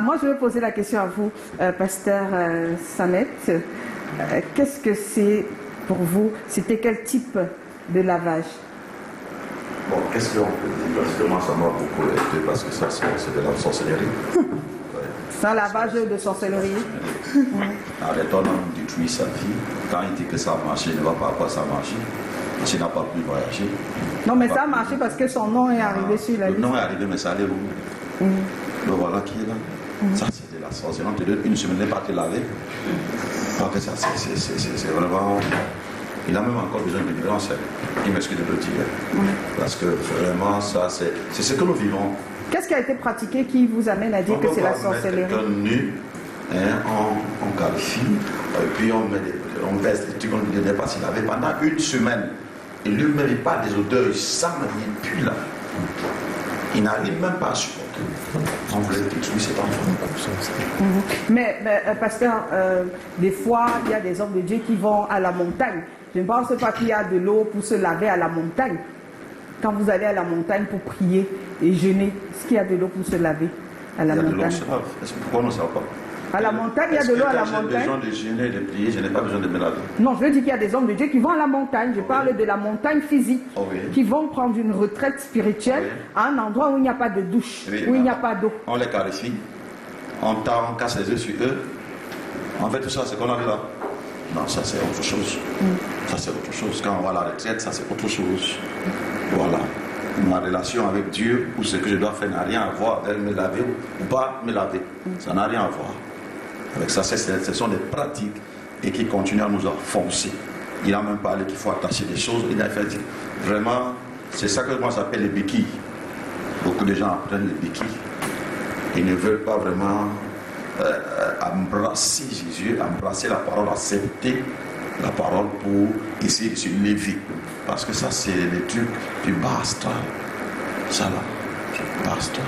moi, je vais poser la question à vous, pasteur Samet. Qu'est-ce que c'est pour vous? C'était quel type de lavage? Bon, qu'est-ce qu'on peut dire? Parce que moi, ça m'a beaucoup aidé, parce que ça, c'est de la sorcellerie. C'est un lavage de sorcellerie. Arrêtons de détruire sa vie. Quand il dit que ça a marché, il ne va pas avoir ça marcher. S'il n'a pas pu voyager. Non, mais ça a marché parce que son nom est arrivé sur la liste. Le nom est arrivé, mais ça allait où? Le voilà qui est là. Ça, c'est de la sorcellerie. On te donne une semaine, pas te laver. Donc, ça, c'est vraiment. Il a même encore besoin de délivrance. Il m'excuse de le dire. Parce que vraiment, ça, c'est ce que nous vivons. Qu'est-ce qui a été pratiqué qui vous amène à dire que c'est la sorcellerie? On nu, on qualifie, et puis on baisse des trucs, on ne pas s'il avait pendant une semaine. Et lui-même, il parle des odeurs, il sent, il pue là. Il n'arrive même pas à supporter. On voulait détruire cet enfant. Mais pasteur, des fois, il y a des hommes de Dieu qui vont à la montagne. Je ne pense pas qu'il y a de l'eau pour se laver à la montagne. Quand vous allez à la montagne pour prier et jeûner, est-ce qu'il y a de l'eau pour se laver à la montagne? Pourquoi on ne sait pas? À la montagne, il y a de l'eau à la montagne. J'ai besoin de jeûner et de prier, je n'ai pas besoin de me laver. Non, je veux dire qu'il y a des hommes de Dieu qui vont à la montagne. Je parle de la montagne physique, qui vont prendre une retraite spirituelle à un endroit où il n'y a pas de douche, où il n'y a pas d'eau. On les qualifie, on casse les yeux sur eux. En fait, tout ça, c'est qu'on a vu là. Non, ça c'est autre chose. Ça c'est autre chose. Quand on va à la retraite, ça c'est autre chose. Voilà. Ma relation avec Dieu ou ce que je dois faire n'a rien à voir avec me laver ou pas me laver. Ça n'a rien à voir. Avec ça, ce sont des pratiques et qui continuent à nous enfoncer. Il a même parlé qu'il faut attacher des choses. Il a fait dire, vraiment, c'est ça que moi j'appelle les béquilles. Beaucoup de gens apprennent les béquilles. Ils ne veulent pas vraiment embrasser Jésus, embrasser la parole, accepter la parole pour essayer de se lever. Parce que ça, c'est le truc du bas astral. Ça là, du bas astral.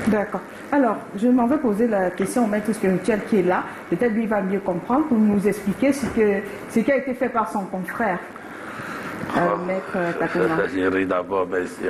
D'accord. Alors, je m'en vais poser la question au maître spirituel qui est là. Peut-être lui va mieux comprendre pour nous expliquer ce qui a été fait par son confrère, maître Takoma. Je ris d'abord, merci.